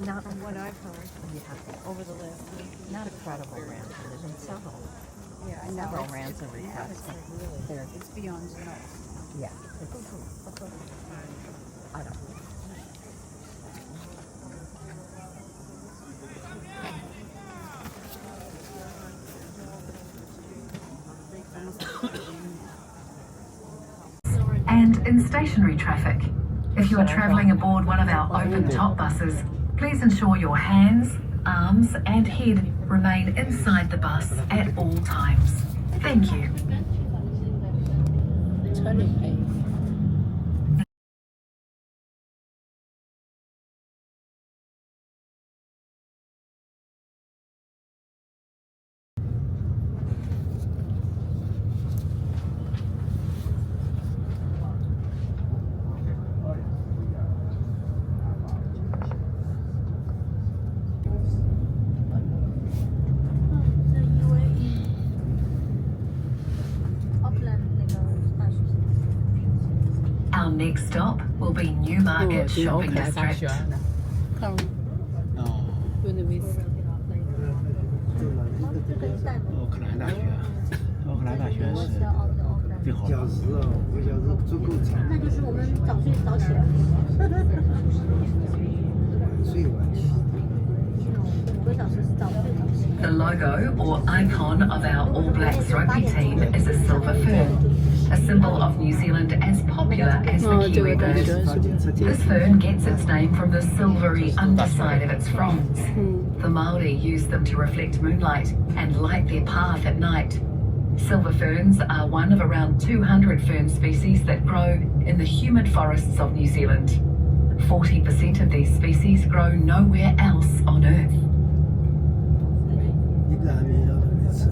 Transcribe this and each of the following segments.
Not from what I've heard. Yeah, over the last week. Not a credible rant. There's been several. Yeah, I know. Several rants and recaps. It's beyond enough. Yeah. I don't know. And in stationary traffic, if you are travelling aboard one of our open top buses, please ensure your hands, arms and head remain inside the bus at all times. Thank you. Our next stop will be Newmarket Shopping District. 奥克兰大学，奥克兰大学是最好的。5个小时足够长。那就是我们早睡早起了。睡晚起。5个小时是早睡早起。 The logo or icon of our All Blacks rugby team is a silver fern, a symbol of New Zealand as popular as the kiwi bird. This fern gets its name from the silvery underside of its fronds. The Māori use them to reflect moonlight and light their path at night. Silver ferns are one of around 200 fern species that grow in the humid forests of New Zealand. 40% of these species grow nowhere else on Earth. 一个还没要的没吃。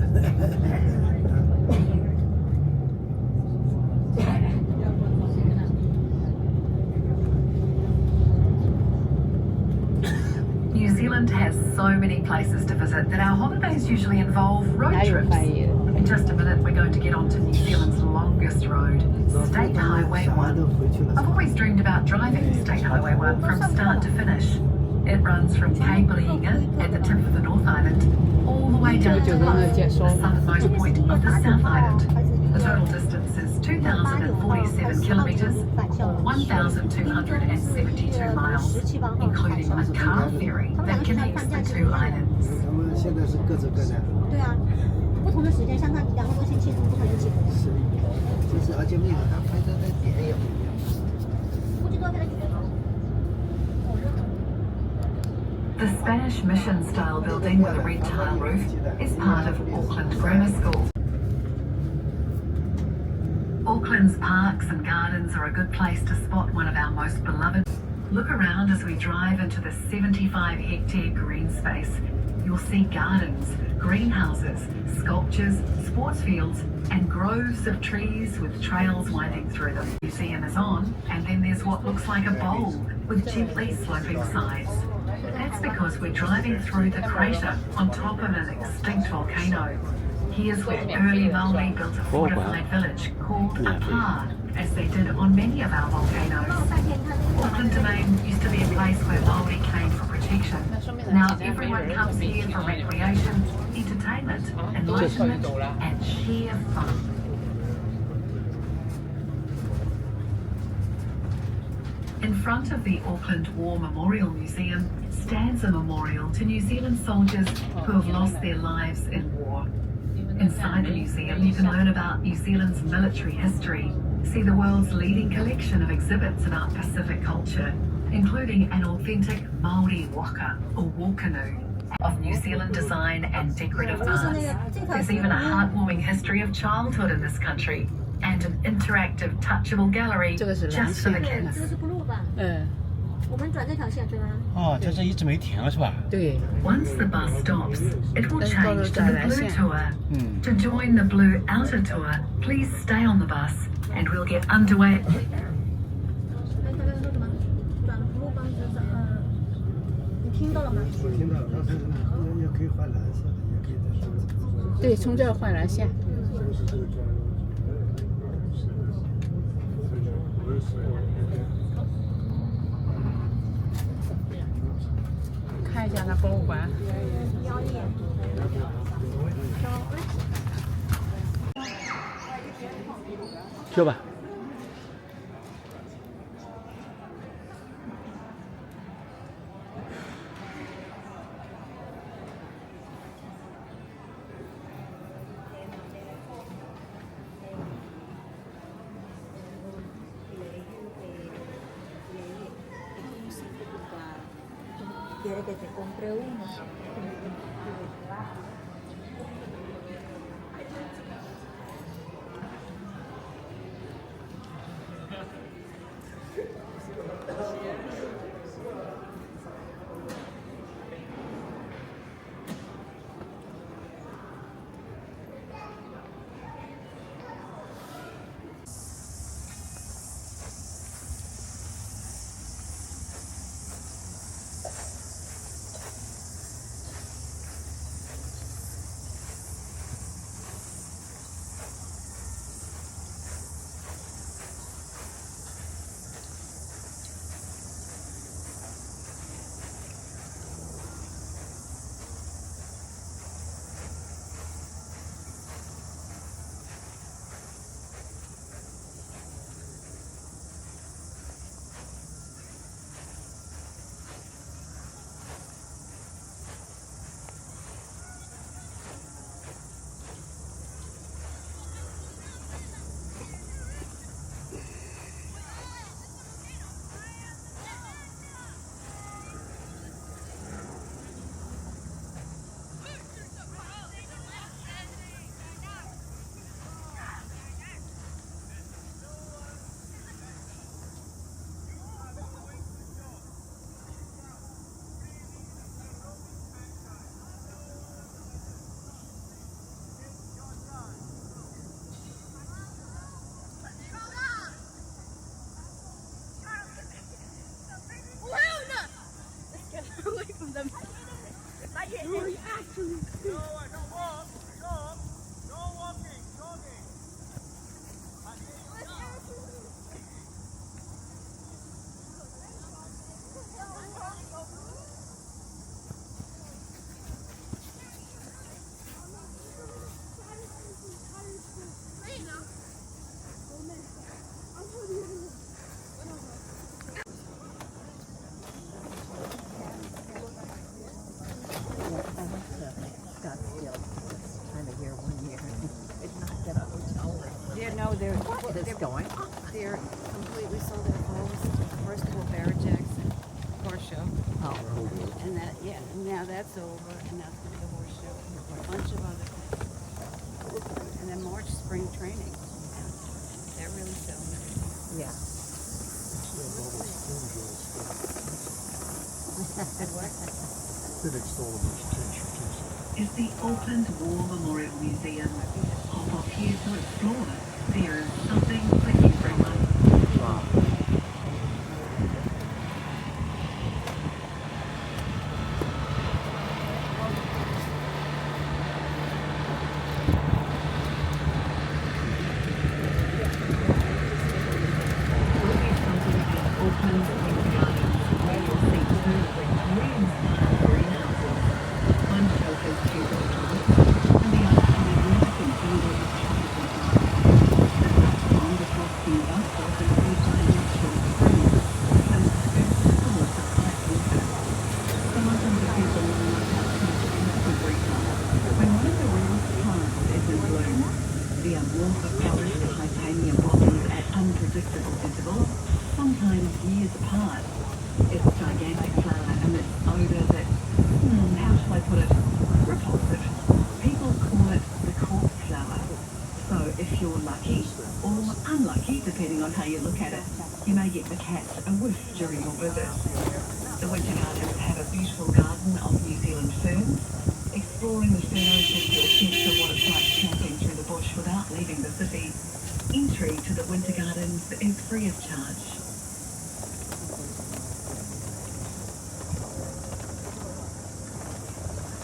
New Zealand has so many places to visit that our holidays usually involve road trips. In just a minute, we're going to get onto New Zealand's longest road, State Highway 1. I've always dreamed about driving State Highway 1 from start to finish. It runs from Cape Leinga at the tip of the North Island all the way down to Bluff, the southernmost point of the South Island. The total distance is 2,047 kilometres or 1,272 miles, including a car ferry that connects the two islands. 他们现在是各走各的。对啊，不同的时间，相当2个多星期从不同的起伏。是，就是而且每个它拍摄的点也不一样。估计都在几个。 The Spanish mission-style building with a red tile roof is part of Auckland Grammar School. Auckland's parks and gardens are a good place to spot one of our most beloved. Look around as we drive into the 75-hectare green space. You'll see gardens, greenhouses, sculptures, sports fields and groves of trees with trails winding through them. The museum is on, and then there's what looks like a bowl with gently sloping sides. That's because we're driving through the crater on top of an extinct volcano. Here's where early Māori built a fortified village called a pa, as they did on many of our volcanoes. Auckland Domain used to be a place where Māori came for protection. Now everyone comes here for recreation, entertainment, enlightenment and sheer fun. In front of the Auckland War Memorial Museum stands a memorial to New Zealand soldiers who have lost their lives in war. Inside the museum, you can learn about New Zealand's military history, see the world's leading collection of exhibits about Pacific culture, including an authentic Māori waka or walkanu of New Zealand design and decorative arts. There's even a heartwarming history of childhood in this country and an interactive touchable gallery just for the kids. 我们转这条线对吧？哦，这是一直没停是吧？对。 Once the bus stops, it will change to the blue tour. To join the blue outer tour, please stay on the bus and we'll get underway. 你听到了吗？我听到，但是也可以换蓝色的，也可以在这个。对，从这儿换蓝线。博物馆。去吧。¿Quiere que te compre uno? It's going. They're completely sold their clothes. First of all, Viaduct horse show. Oh. And that, yeah, now that's over, and that's going to be the horse show. A bunch of other things. And then March, spring training. They're really selling it. Yeah. Is the Auckland War Memorial Museum. Hop off here to explore. There is something for everyone. Wow.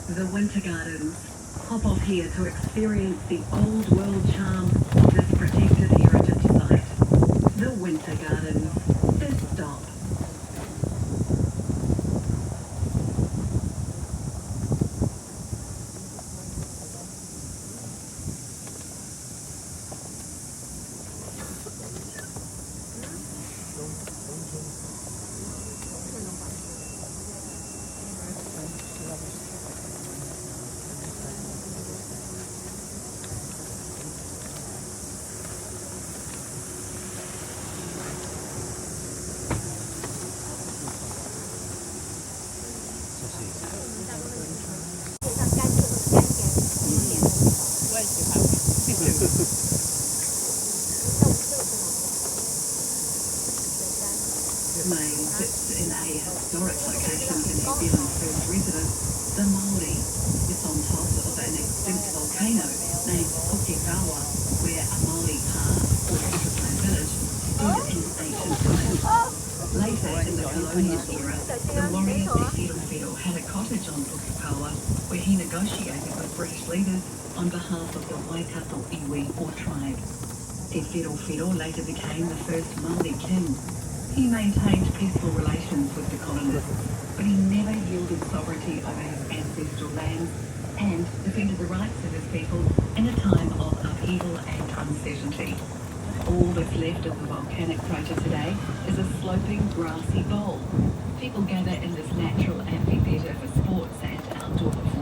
The Winter Gardens. Hop off here to experience the old world charm of this protected heritage site. The Winter Gardens. First stop. Main sits in a historic location in New Zealand's first residence, the Māori. It's on top of an extinct volcano named Okinawa, where a Māori park, or Auckland Village, stood in ancient times. Later in the colonial era, the warrior Te Whiro had a cottage on Okinawa where he negotiated with British leaders on behalf of the Waikato iwi or tribe. Te Whiro later became the first Māori king. He maintained peaceful relations with the colonists, but he never yielded sovereignty over his ancestral lands and defended the rights of his people in a time of upheaval and uncertainty. All that's left of the volcanic crater today is a sloping grassy bowl. People gather in this natural amphitheatre for sports and outdoor performances.